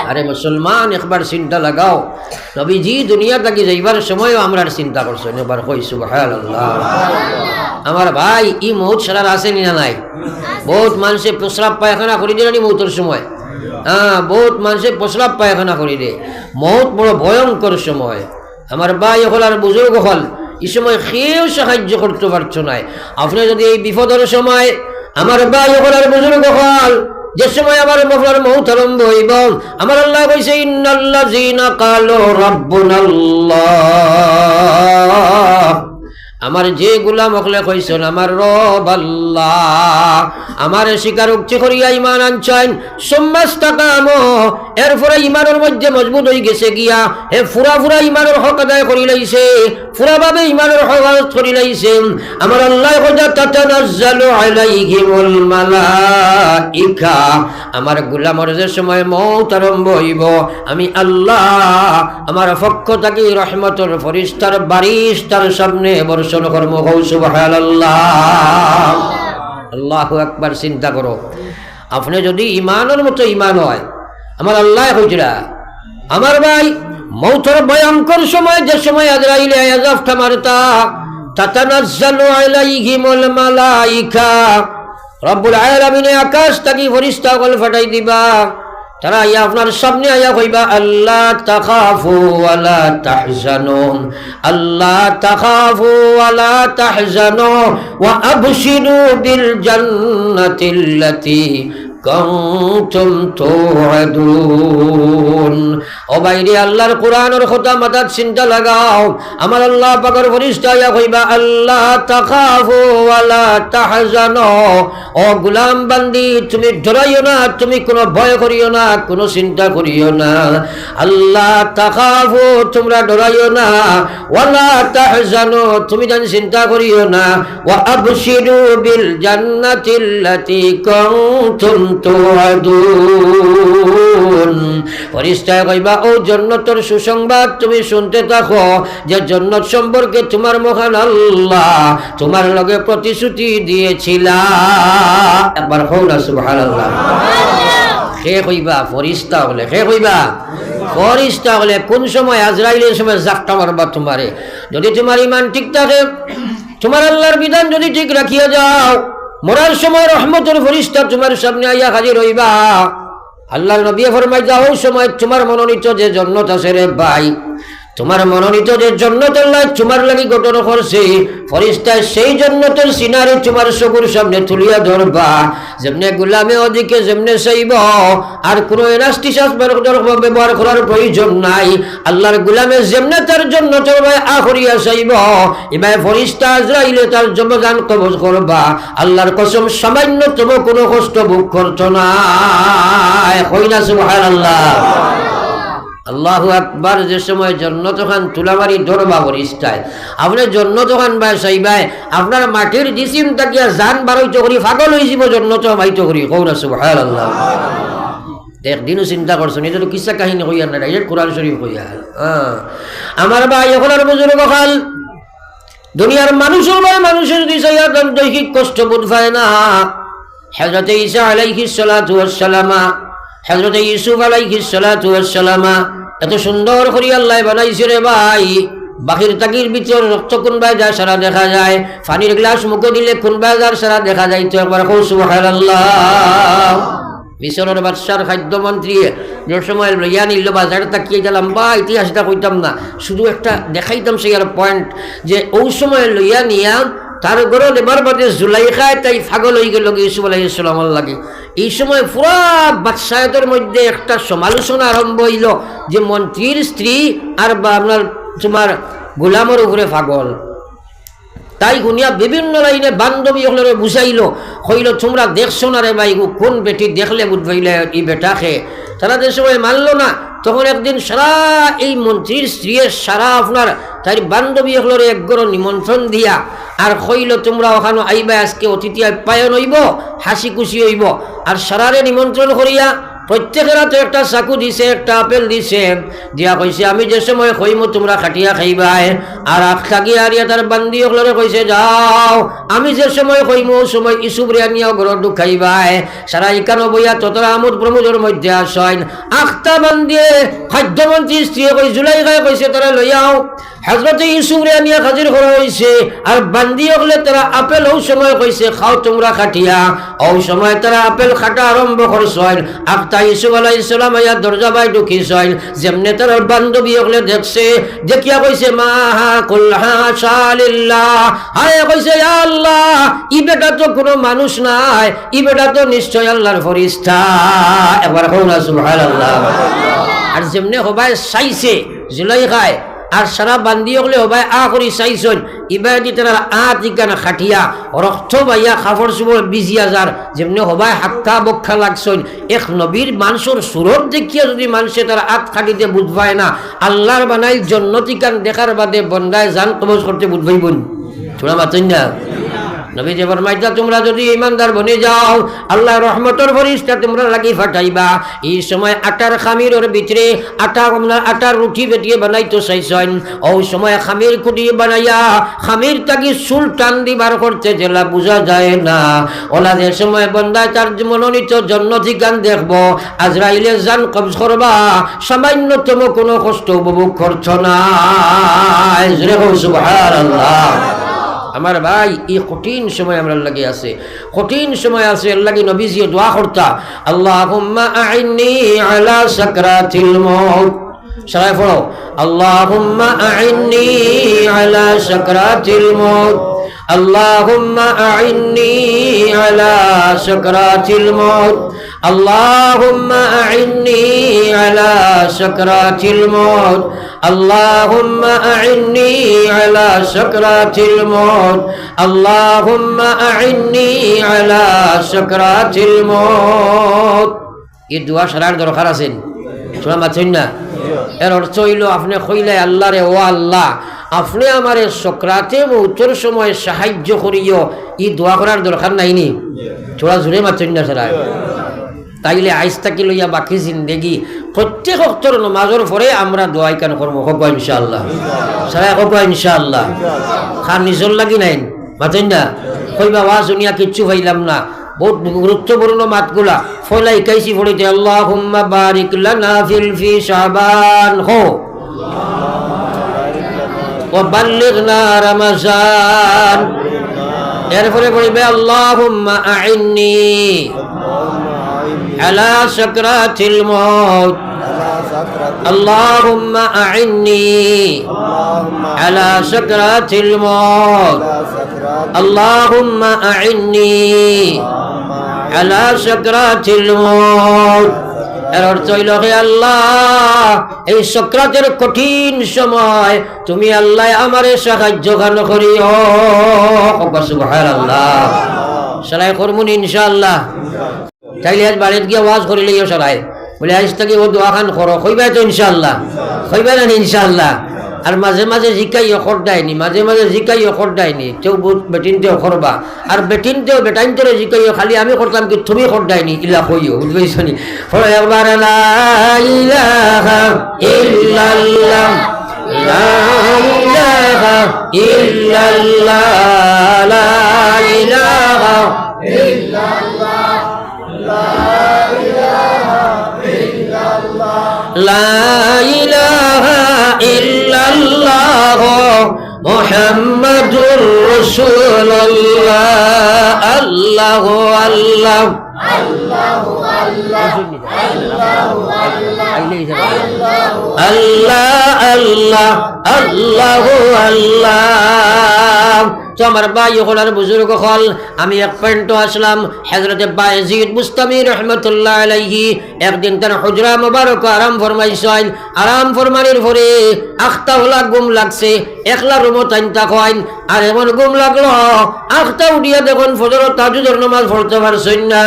আরে মুসলমান, একবার চিন্তা লাগাও, নবীজি দুনিয়া থাকি যাইবার সময়ও আমরার চিন্তা করছেন, একবার কই সুবহানাল্লাহ। আমার ভাই, ই মৌত সারার আছে না নাই? বহুত মানুষে প্রস্রাব পায়খানা করি দিলানি মৌতের সময়। বহুত মানুষে প্রস্রাব পায়খানা করি দে। মৌত বড় ভয়ঙ্কর সময়। আমার ভাই হল আর বুজুর্গ হল, এই সময় কেউ সাহায্য করতে পারছো না। আপনি যদি এই বিপদের সময়, আমার ভাই হল আর বুজুর্গ হল, যে সময় আমার মফলার মৌত আরম্ভ হইব, আমার আল্লাহ কইছে, ইন্নাল্লাযীনা ক্বালু রাব্বুনাল্লাহ, আমার যে গোলাম হকলে কইছেন আমার রব আল্লাহ, আমার স্বীকারোক্তি করিয়া ইমান আনছেন, সুম্মাস্তাকামু, এরপরে ইমানের মধ্যে মজবুত হয়ে গেছে গিয়া, হে ফুরা ইমানের হক আদায় করি লাইছে, ফুরাভাবে ইমানের হক আদায় করি লাইছে, আমার আল্লাহ কইতা, তাতানাজ্জালু আলাইহিমুল মালাইকা, আমার গোলামের যে সময় মওত আরম্ভ হইব, আমি আল্লাহ আমার পক্ষ থেকে রহমতের ফেরেশতার বারিশ তার সামনে বর্ষণ করব। সুবহানাল্লাহ, আল্লাহু আকবার। চিন্তা করো, আপনি যদি ইমানের মতো ইমান হয়, আমার আল্লাহ কইরা, আমার ভাই মৌতের ভয়ঙ্কর সময়, যে সময় আজরাইল আযাবটা মারতা, তাতানাজ্জালু আলাইহিমুল মালাইকা, রব্বুল আলামিন আকাশ থেকে ফেরেশতা গল ফাটাই দিবা, তারা আইয়া আপনার সামনে আইয়া কইবা, আল্লাহ তাখাফু ওয়ালা তাহজানু, আল্লাহ তাখাফু ওয়ালা তাহজানু ওয়া আবশিরু বিল জান্নাতিল্লাতী কুনতুম তুআদুন। ও বাইরে, আল্লাহর কোরআনের কথা মাথার চিন্তা লাগাও, আমার আল্লাহ পাকের ফেরেশতা আইয়া কইবা, আল্লাহ তাখাফু ওয়ালা তাহজানু, ও গোলাম বান্দি, তুমি ডরাইও না, তুমি কোনো ভয় করিও না, কোনো চিন্তা করিও না, আল্লাহ তাখাফু, তোমরা ডরাইও না, ওয়ালা তাহজানু, তুমি জানি চিন্তা করিও না, ওয়া আবশিরু বিল জান্নাতিল্লাতী কুনতুম তুআদুন। ফেরেশতায় কইবা, ও জান্নাতের সুসংবাদ তুমি শুনতে থাকো, যে জান্নাত সম্পর্কে তোমার মহান আল্লাহ তোমার লগে প্রতিশ্রুতি দিয়েছিলা। একবার কইলা সুবহানাল্লাহ। কে কইবা? ফেরেশতা বলে। কে কইবা? ফেরেশতা বলে। কোন সময়? আজরাইলের সময় জাপটা মারবা তোমারে। যদি তোমার ঈমান ঠিক থাকে, তোমার আল্লাহর বিধান যদি ঠিক রাখিয়া যাও, মরার সময় রহমতের ফেরেশতা তোমার সামনে আইয়া হাজির হইবা। আল্লাহর নবী ফরমায়, যাও সময় তোমার মনোনীত যে জান্নাত আছে রে ভাই, তোমার মনোনীত যে জান্নাত আল্লাহ তোমার লাগি গঠন করছে, ফেরেশতা সেই জান্নাতের সিনারি তোমার চকুর সামনে তুলিয়া ধরবা। যেমনে গোলামে ওদিকে যেমনে চাইব, আর কোনো এনাস্টিসাস ব্যবহার করার প্রয়োজন নাই। আল্লাহর গোলামে যেমনে তার জান্নাতের ভাই আখরিয়া চাইব, এবার ফেরেশতা আজরাইলে তার জমজান কবজ করবা। আল্লাহর কসম, সামান্যতম কোনো কষ্ট ভোগ করতো না। কইনা সুবহানাল্লাহ। আল্লাহু আকবার। যে সময় জান্নাত খান তুলাবাড়ি ধরবা ফেরেশতায়, আপনি জান্নাত খান ভাই চাইবাই, আপনার মাটির জিসিম তাকিয়া জান বারইতো করি পাগল হয়ে যাব, জান্নাত বাইতো করি। কওনা সুবহানাল্লাহ। একদিনও চিন্তা করছো এটা তো কিসা কাহিনী কইয়া না, ডাইরেক্ট কোরআন শরীফ কইয়া। আমার ভাই এখন আর বুজুর্গ খাল দুনিয়ার মানুষের ভাই মানুষের দিশাইয়া দৈহিক কষ্ট বোধ পায় না। হযরতে ঈসা আলাইহিস সালাতু ওয়াস সালামা, হযরতে ইউসুফ আলাইহিস সালাতু ওয়াস সালামা এত সুন্দর করে আল্লাহ বানাইছে রে ভাই। বাকির তাকির ভিতর রক্ত কোনবাই যায় সারা দেখা যায়, পানির গ্লাস মুখে দিলে কোনবাই যার সারা দেখা যায়। তো একবার কও সুবহানাল্লাহ। মিশরের বাদশার খাদ্যমন্ত্রী যে সময় লইয়া নিল বাজারে তাকিয়ে গেলাম বা ইতিহাসটা কইতাম না, শুধু একটা দেখাইতাম সেই আর পয়েন্ট যে ওই সময় লইয়া নিয়া তার ঘরে নেবার বাদে জুলাইখায় তাই পাগল হয়ে গেল ইউসুফ আলাইহিস সালামের লাগে। এই সময় পুরা বাদশাহতের মধ্যে একটা সমালোচনা আরম্ভ হইল যে মন্ত্রীর স্ত্রী আর বা আপনার তোমার গোলামের উপরে পাগল। তাই গুনিয়া বিভিন্ন লাইনে বান্ধবী হলে বুঝাইল, হইল তোমরা দেখছো না রে ভাই কোন বেটি দেখলে বুঝবাইলে এই বেটাকে। তারা যে সময় মানল না, তখন একদিন সারা এই মন্ত্রীর স্ত্রীর সারা আপনার তাই বান্ধবী হলরে একগর নিমন্ত্রণ দিয়া আর হইল তোমরা ওখানে আইবা, আজকে অতিথি আপ্যায়ন হইব, হাসি খুশি হইব। আর সারারে নিমন্ত্রণ করিয়া প্রত্যেকের হাতে একটা চাকু দিছে, একটা আপেল দিছে, দিয়া কইছে আমি যে সময় কইমু তোমরা খাটিয়া খাইবাই। আর আখ থাকি আরিয়া তার বান্দি হলরে কইছে যাও আমি যে সময় কইমু ও সময় ইসুব রিয়া নিয়েও ঘর ঢুক খাইবাই। সারা ইকানো বইয়া ততরা আমোদ প্রমোদের মধ্যে আসেন। আখটা বান্দিয়ে খাদ্যমন্ত্রী স্ত্রী কই জুলাইখায় কইছে তারা লইয়াও। হযরতে ইউসুফ রে নিয়ে হাজির করা হয়েছে আর বান্দি হলে তারা আপেল ও সময় কইছে খাও তোমরা খাটিয়া। ও সময় তারা আপেল খাটা আরম্ভ করছেন। আখতা ইউসুফ আলাইহিস সালাম আয়া দরজা বাই ঢুকিছেন। যেমনে তার বান্ধবী হলে দেখছে, দেখিয়া কইছে মা কুল হাশা লিল্লাহ, হায় কইছে ইয়া আল্লাহ ই বেটা তো কোনো মানুষ নাই, ই বেটা তো নিশ্চয় আল্লাহর ফেরেশতা। একবার কওনা সুবহানাল্লাহ। আর যেমনে হবাই চাইছে জুলাইখায় আর সারা বান্দি হলে হবাই আ করি চাইছন ইবাদি তারা ঠিকানা খাটিয়া রক্ত বাইয়া খাফড় চুবর বিজিয়া যার যেমনি হবাই হাক্কা বক্ষা লাগছন। এক নবীর মানুষের সুরত দেখিয়া যদি মানুষে তারা আত খাটিতে বুঝবায় না, আল্লাহর বানাই জন্নতিকান দেখার বাদে বন্দায় জান কবজ করতে বুঝবাইবন। ছোড়া মাতন না নবী যে ফরমাইতা তোমরা যদি ইমানদার বনে যাও আল্লাহ রহমতের ফেরেশতা তোমরা লাগি ফাটাইবা। এই সময় আটার খামিরের ভিতরে আটার রুটি বেটিয়ে বানাইতো চাইছেন। ওই সময় খামির কুটি বানাইয়া খামির তাকি চুল টান দিবার করতে জেলা বোঝা যায় না। ওলা যে সময় বন্দায় তার মনোনীত জন্নতি গান দেখবো, আজরাইলে জান কবজ করবা, সামান্যতম কোনো কষ্ট উপভোগ করছ না। সুবহানাল্লাহ। আমার ভাই এই কঠিন সময় আমরা লাগে আছে, কঠিন সময় আছে। আল্লাহকে নবীজি দোয়া করতা আল্লাহুম্মা আইন্নি আলা সাকরাতিল মউত। সবাই পড়ো আল্লাহুম্মা আইন্নি আলা সাকরাতিল মউত, আল্লাহুম্মা আইন্নি আলা সাকরাতিল মউত, আল্লাহুম্মা আইন্নি আলা সাকরাতিল মউত, আল্লাহুম্মা আইন্নি আলা সাকরাতিল মউত, আল্লাহুম্মা আইন্নি আলা সাকরাতিল মউত। এই দোয়া সারার দরকার আছে, শোনা মাছেন না? এর অর্থ হইল আপনি কইলে আল্লাহ রে ও আল্লাহ আপনি আমারে সকরাতে মৌতের সময় সাহায্য করিও, এই দোয়া করার দরকার নাইনি? থোড়া জোরে মাছেন না সারা? তাইলে আইস থাকি লইয়া বাকি জিন্দেগি প্রত্যেক অক্তর নমাজের পরে আমরা দোয়াই কান করবো। হবা ইনশাআল্লাহ সারা হবা ইনশাআল্লাহ। খান নিজর লাগি নাই মাতেন না কইবা ওয়া শুনিয়া কিচ্ছু পাইলাম না। বহুত গুরুত্বপূর্ণ মাতগুলা ফলা ইকাইছি পড়িতে আল্লাহুম্মা বারিক লানা ফি শাবান হো ওয়া বাল্লিগনা রমাজান। এরপরে পড়িবে আল্লাহুম্মা আইন্নি আলা সাকরাতিল মউত, আল্লাহুম্মা আইন্নি আলা সাকরাতিল মউত, আল্লাহুম্মা আইন্নি আলা সাকরাতিল মউত। এর অর্থ হইল হে আল্লাহ এই সাকরাতের কঠিন সময় তুমি আল্লাহ আমারে সাহায্য গান করিও। সুবহানাল্লাহ। সরাই করমুন ইনশাআল্লাহ। তাইলে আজ বাড়িতে গিয়ে ওয়াজ করিলেই সরাই বলে আজ থেকে ও দোয়াখান করো, কইবাই তো ইনশাআল্লাহ, কইবাই না ইনশাআল্লাহ। আর মাঝে মাঝে জিকাই অখর দেয়নি, মাঝে মাঝে জিকাই অখর দেয়নি, কেউ বেটিনতেও করবা, আর বেটিনতেও বেটাইনতেও জিকাইও, খালি আমি করতাম কি তুমি খর দেয়নি ইলা কইও, বুঝবেছ নি? একবার লা ইলাহা ইল্লাল্লাহ, লা ইলাহা ইল্লাল্লাহ, লা ইলাহা ইল্লাল্লাহ, লা ইলাহা ইল্লাল্লাহ মুহাম্মাদুর রাসূলুল্লাহ। আল্লাহু আল্লাহ, আল্লাহু আল্লাহ, আল্লাহ আল্লাহ, আল্লাহু আল্লাহ। তো আমার ভাই হল আর বুজুর্গ হল, আমি এক পয়েন্ট আসলাম। হযরত বায়েজিদ বুস্তামি রহমতুল্লাহ আলাইহি একদিন তার হুজরা মুবারক আরাম ফরমাইছেন। আরাম ফরমানির পরে আখতা হলা ঘুম লাগছে, একলা রুমত আইনতা কইন, আর এমন ঘুম লাগলো আখতা উঠিয়া দেখুন ফজর তাহাজ্জুদের নামাজ পড়তে পারছেন না।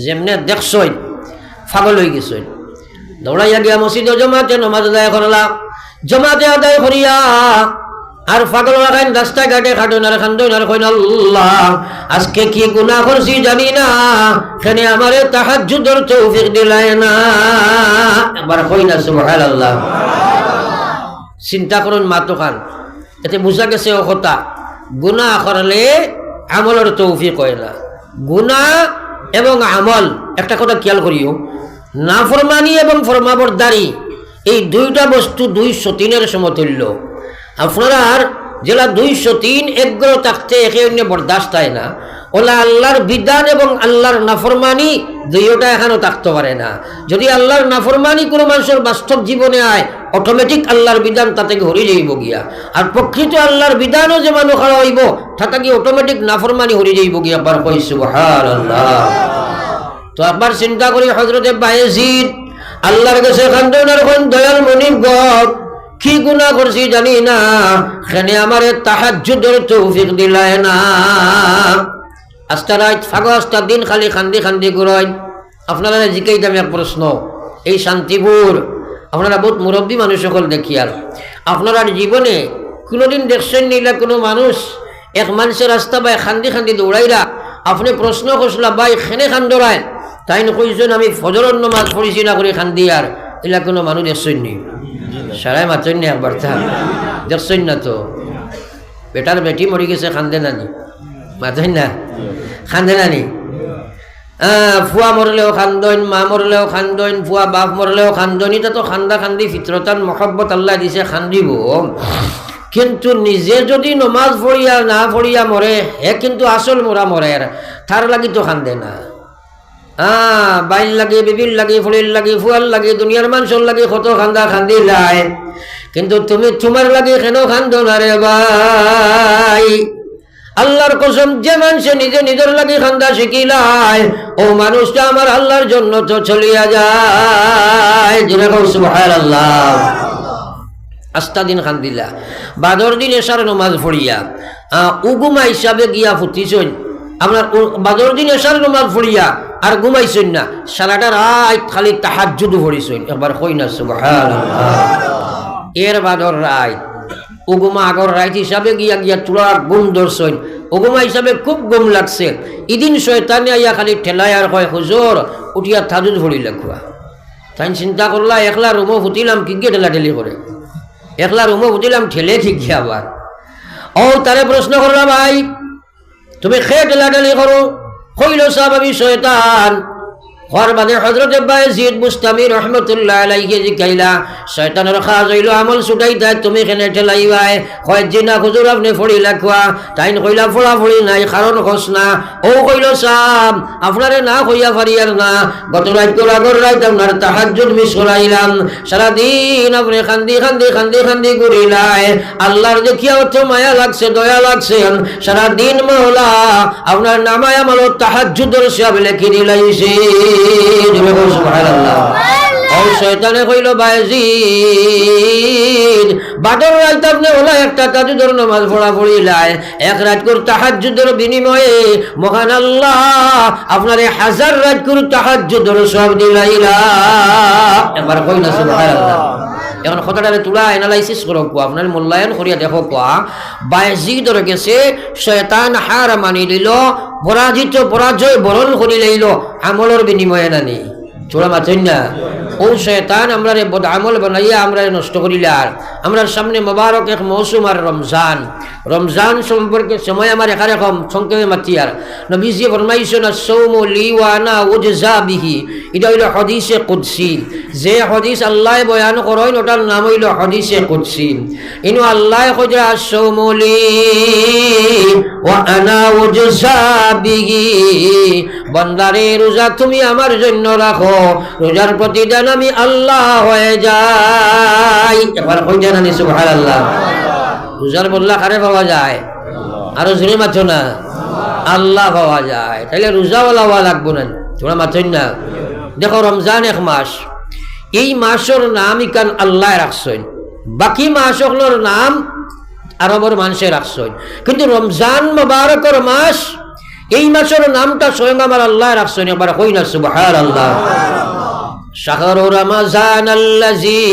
যেমনে দেখছেন পাগল হয়ে গেছেন, দৌড়াইয়া গিয়া মসজিদে জমাতে নামাজ আদায় করলাম। জমাতে আদায় করিয়া আর পাগল লাগাইন রাস্তা ঘাটে খাটুন আর খান্দুন আর কইন আল্লাহ আজকে কি গুনাহ করছি জানি না, কেনে আমারে তাহাজ্জুদের তৌফিক দিলাই না। একবার কই না সুবহানাল্লাহ। চিন্তা করুন মাতো খান, এতে বুঝা গেছে ও কথা গুনাহ করলে আমলের তৌফিক হয় না। গুনাহ এবং আমল একটা কথা খেয়াল করিও, নাফরমানি এবং ফরমাবরদারি এই দুইটা বস্তু 203 সমতুল্য। আপনারা যেটা 203 এগ্রহ থাকতে একে অন্য বরদাস্ত হয় না, ওলা আল্লাহর বিধান এবং আল্লাহর নাফরমানি দুইটা এখানেও থাকতে পারে না। যদি আল্লাহর নাফরমানি কোনো মানুষের বাস্তব জীবনে আয়, অটোমেটিক আল্লাহর বিধান তাতে হরি যাইব গিয়া। আর প্রকৃত আল্লাহর বিধানও যে মানুষ খাওয়া হইব তাতে কি অটোমেটিক নাফরমানি হরি যাইব গিয়া। একবার কই সুবহানাল্লাহ। তো একবার চিন্তা করি হযরতে বায়েজিদ আল্লাহর কাছে কান্দন আর কোন দয়াল মনিব গড কি গুনাহ করছি জানি না, কেনে আমারে তাহাজ্জুদের তৌফিক দিলাই না। আস্তা রাত ফাগো আস্তা দিন খালি খান্দি খান্দি ঘুরাই। আপনারা জিকাইতাম এক প্রশ্ন, এই শান্তিপুর আপনারা বহুত মুরব্বী মানুষ সকল দেখি, আর আপনারা জীবনে কোনোদিন দেখছেন নিলা কোনো মানুষ এক মানুষের রাস্তা বাই খান্দি খান্দি দৌড়াইরা, আপনি প্রশ্ন করছিলা ভাই খেনে খান্দরায়, তাই কইছেন আমি ফজরের নামাজ পড়িছি না করে খান্দি, আর এলা কোনো মানুষ দেখছেন নি? সারাই মাত্রেন নি একবার তা দেখছেন না? তো বেটার বেটি মরি গেছে খান্দে নানি, মাত্রেন না? খান্দে নানি? ফুয়া মরলেও খান্দন, মা মরলেও খান্দন, ফুয়া বাপ মরলেও খান্দন। এটা তো খান্দা খান্দি ফিতরতান মহব্বত আল্লাহ দিছে, খান্দিব। কিন্তু নিজে যদি নমাজ পড়িয়া না পড়িয়া মরে, হে কিন্তু আসল মোরা মরে, তার লাগি তো খান্দে না। বাইল লাগে, বিবির লাগে, ফুলির লাগে, ফুয়ার লাগে, দুনিয়ার মানুষের লাগে কত খান্দা খান্দি লাই, কিন্তু তুমি তোমার লাগে কেন খান্দো না রে ভাই? আল্লাহর কসম, যে মানুষে নিজে নিজের লাগে খান্দা শিখিলায় ও মানুষটা আমার আল্লাহর জন্য তো চলিয়া যায়। যেরকম সুবহানাল্লাহ। আস্তা দিন খান্দিলা, বাদর দিন এশার নমাজ পড়িয়া উগুমা হিসাবে গিয়া ফুটিছইন। আপনার বাদর দিন এশার নমাজ পড়িয়া আর ঘুমাইছেন না, সারাটা রাত খালি তাহাজ্জুদ পড়িছেন। একবার কই না সুবহানাল্লাহ। এর বাদর রাত উগুমা আগর রাত হিসাবে গিয়া গিয়া তুলা গুম ধরছেন, উগুমা হিসাবে খুব গুম লাগছে। ইদিন শয়তানে আইয়া খালি ঠেলায় আর কয় হুজুর উঠিয়া তাহাজ্জুদ পড়িলে খুয়া। তাই চিন্তা করলা একলা রুমো ফুটিলাম কি গিয়ে ঠেলা ঠেলি করে, একলা রুমো ফুটিলাম ঠেলে ঠিক গিয়ে আবার। ও তারে প্রশ্ন করলাম ভাই তুমি খেয়ে ঠেলা ঠেলি করো? কইল সাহেব আমি শয়তান। হওয়ার বাদে হযরত বায়েজিদ বুস্তামি রহমতুল্লাহ আলাইহি জিকাইলা শয়তানের কাজ হইল আমল ছুটাইতা, তুমি কেনে ঠেলাইবাই? কয় জি না হুজুর আপনি ফড়ি লেখা। তাই কইলা ফোড়া ফড়ি নাই, কারণ খোঁজ না। ও কইল সাহেব আপনারে না কইয়া পারিয়ার না, গত রাত তোর আগর রাত আপনার তাহাজ্জুদ মিস করাইলাম, সারাদিন আপনি খান্দি খান্দি খান্দি খান্দি ঘুরিলাই। আল্লাহর দেখিয়া অত মায়া লাগছে, দয়া লাগছে, সারাদিন মওলা আপনার নামায় আমল তাহাজ্জুদের সব লেখি দিলাইছে। সুবহানাল্লাহ। ও শয়তানে কইল বায়েজিদ বাদর রাত আপনি ওলা একটা তাহাজ্জুদের নামাজ পড়িলাই এক রাত করে তাহাজ্জুদের বিনিময়ে মহান আল্লাহ আপনারে 1000 রাত করে তাহাজ্জুদের সওয়াব দিলাইলা। এবার কই না সুবহানাল্লাহ। এখন কথাটারে তুলা অ্যানালাইসিস করো, আপনার মূল্যায়ন করিয়া দেখো বায়েজিদর গেছে শয়তান হার মানি লইল, পরাজয় বরণ করি লইল আমলের বিনিময়ে নানি চোরা মাথেন না। ও শয়তান আমরা বদ আমল বানাইয়া আমরা নষ্ট করিলার। আমরা সামনে মোবারক এক মৌসুম আর রমজান সম্পর্কে সময় আমার এরকম সংক্ষেপে মাতিয়ার নবীজি ফরমাইছেন আস-সাওমু লি ওয়া আনা উজজা বিহি। এটা হইল হাদিসে কুদসি। যে হাদিস আল্লাহ বয়ান করেন ওটার নাম হইল হাদিসে কুদসি। ইনু আল্লাহ কইরা আস-সাওমু লি ওয়া আনা উজজা বিহি, বান্দারে রোজা তুমি আমার জন্য রাখো, রোজার প্রতিদান আমি আল্লাহ হয়ে যাই। এবার কইরা নানি সুবহানাল্লাহ। রোজার বদলা কারে পাওয়া যায়? আরো জোরে মাথো না, আল্লাহ পাওয়া যায়। তাইলে রোজাওয়ালা হওয়া লাগবো না, তোমরা মাথেন না। দেখো রমজান এক মাস, এই মাসের নাম ইকান আল্লাহ রাখছেন, বাকি মাসগুলোর নাম আরবের মানুষে রাখছেন, কিন্তু রমজান মুবারকের মাস এই মাসের নামটা স্বয়ং আমার আল্লাহ রাখছেন। একবার কই না সুবহানাল্লাহ। শাহরু রমজান আল্লাযী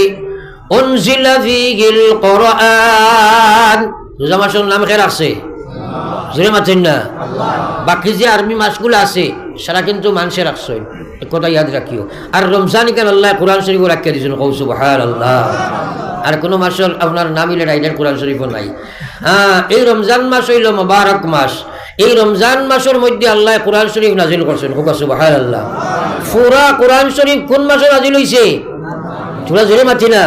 উনজিলা ফীহিল কুরআন। রোজা মাসের নাম কে রাখছে? জোরে মাথেন না। বাকি যে আরবি মাসগুলো আছে সারা কিন্তু মানুষে রাখছে, এক কথা ইয়াদ রাখিও। আর রমজান কেন আল্লাহ কোরআন শরীফ রাখিয়া দিয়েছেন, কৌ সুবহানাল্লাহ। আর কোনো মাসের আপনার নাম হইলে রাইডার কোরআন শরীফও নাই। এই রমজান মাস হইল মুবারক মাস। এই রমজান মাসের মধ্যে আল্লাহ কোরআন শরীফ নাজিল করছেন, কৌ সুবহানাল্লাহ। পুরা কোরআন শরীফ কোন মাসে নাজিল হইছে? তোরা জোরে মাথি না।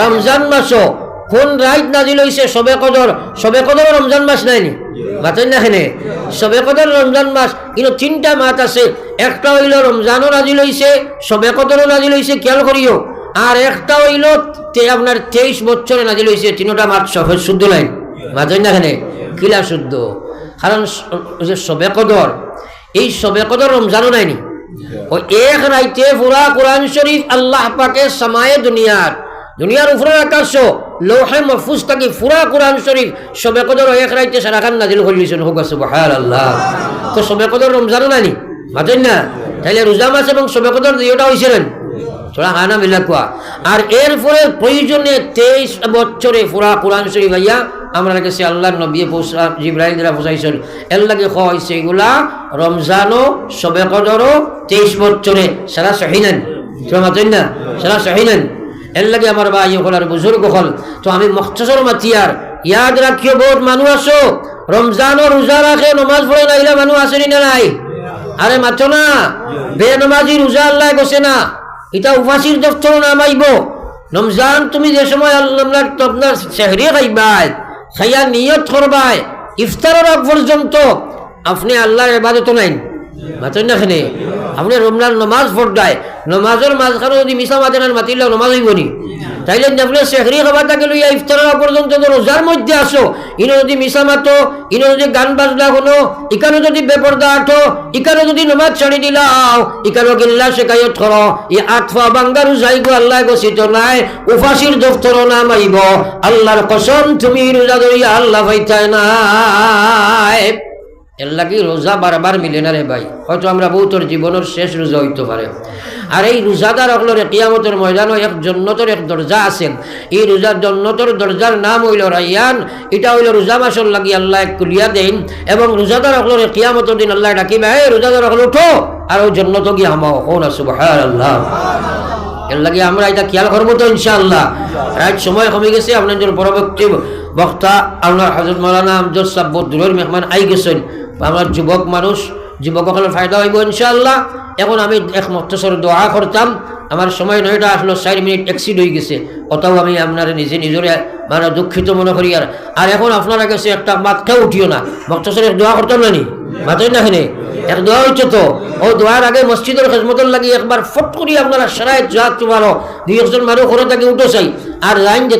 রমজান মাসও কোন রাত নাজিল হইছে? শবে কদর। শবে কদর রমজান মাস নাইনি, মাথেন না খেনে। শবে কদর রমজান মাস, কিন্তু 3টা মাস আছে। একটা হইল রমজানও নাজিল হইছে, শবে কদরও নাজিল হইছে, খেয়াল করিও। আর একটা হইল আপনার 23 বছরে নাজিল হইছে। 3টা মাস শুদ্ধ নাই, মাথেন না খেনে, কিলা শুদ্ধ। কারণ শবে কদর, এই শবে কদর রমজানও নাইনি। ওই এক রাইতে পুরা কোরআন শরীফ আল্লাহ পাকে সামায়ে দুনিয়ার উপরে আকাশ লৌহে মাহফুজ থাকি পুরা কোরআন শরীফ শবে কদর এক রাইতে সারাখান নাজিল করে দিয়েছেন, হোক সুবহানাল্লাহ। তো শবে কদর রমজানও নানি, মাতেন না। তাইলে রোজা মাস এবং শবে কদর দুইটা হয়েছিলেন, থোড়া হানা মিলা কোয়া। আর এরপরে প্রয়োজনে 23 বছরে পুরা কোরআন শরীফ আইয়া আমরা কাছে আল্লাহর নবী জিবরাইল দ্বারা পৌঁছাইছেন। এর লাগে হয়েছে এগুলা রমজানও শবে কদরও 23 বছরে সারা সহিনেন, মাতেন না, সারা সহিনেন। এর লাগে আমার ভাই হল আর বুজুর্গ হল। তো আমি মখতসর মাতিয়ার ইয়াদ রাখিও, বহুত মানুষ আছো রমজানও রোজা রাখে, নমাজ পড়ে নাইলে মানুষ আসেনি না নাই? আরে মাথো না, বেনমাজি রোজা আল্লাহ গছে না, এটা উপাসীর দফতর নামাইব। রমজান তুমি যে সময় আপনার সেহরি খাইবাই, খাইয়া নিয়ত করবাই, ইফতারের আগ পর্যন্ত আপনি আল্লাহর ইবাদত নাই, মাতেন না খেনে। আপনি রমজান নমাজ পড়ায়, নমাজের মাঝখানে যদি মিশা মাতেন মাতিলে নমাজ হইব নি? তাইলে আপনি সেহরি খাবারটাকে লইয়া ইফতারের পর্যন্ত রোজার মধ্যে আসো, ইনো যদি মিশা মাতো, ইনো যদি গান বাজনা শুনো, ইকানো যদি বেপর্দা আঠো, ইকানো যদি নমাজ ছাড়ি দিলাও, ইকানো গিল্লা শেখায়ত করো, ই আটফা বাঙ্গারু যাইগো আল্লাহ গছিত নাই, উপাসীর দফতর নাম আইব। আল্লাহর কসম তুমি রোজা ধরিয়া আল্লাহ পাইতাই নাই। এর লাগি রোজা বারবার মিলে না রে ভাই। হয়তো আমরা বহুতর জীবনের শেষ রোজা হইতে পারে। আর এই রোজাদার হলরে কিয়ামতের ময়দানও এক জন্নতর এক দরজা আছেন। এই রোজার জন্নতর দরজার নাম হইল রাইয়ান। এটা হইল রোজা মাসর লাগি আল্লাহ এক কুলিয়া দেন, এবং রোজাদার হলরে কিয়ামতের দিন আল্লাহ ডাকিবে, হে রোজাদার হল উঠো আর ওই জন্নত গিয়ে হামাও, হো না সুবহানাল্লাহ। এর লাগে আমরা এটা খেয়াল করবো তো ইনশাআল্লাহ। রাত সময় কমে গেছে, আপনাদের পরবর্তী বক্তা আপনার হযরত মাওলানা আমজাদ সাহেব বহুত দূরের মেহমান আই গেছেন। আমার যুবক মানুষ, যুবকসকলের ফায়দা হইব ইনশাআল্লাহ। এখন আমি এক মখতসর দোয়া করতাম, আমার সময় 9টা আসলো, 4 মিনিট এক্সিড হয়ে গেছে। অতও আমি আপনারা নিজরে মানে দুঃখিত মনে করি। আর এখন আপনারা কাছে একটা মাথাও উঠিও না, মখতসর এক দোয়া করতাম না নি, মাথায় না হেনে এক দোয়া হচ্ছে। তো ও দোয়ার আগে মসজিদের খেজমতর লাগি একবার ফট করি আপনারা সারায় যা তোমারও 2-1 জন মানুষ করে তাকে উঠো চাই। আর লাইন যেটা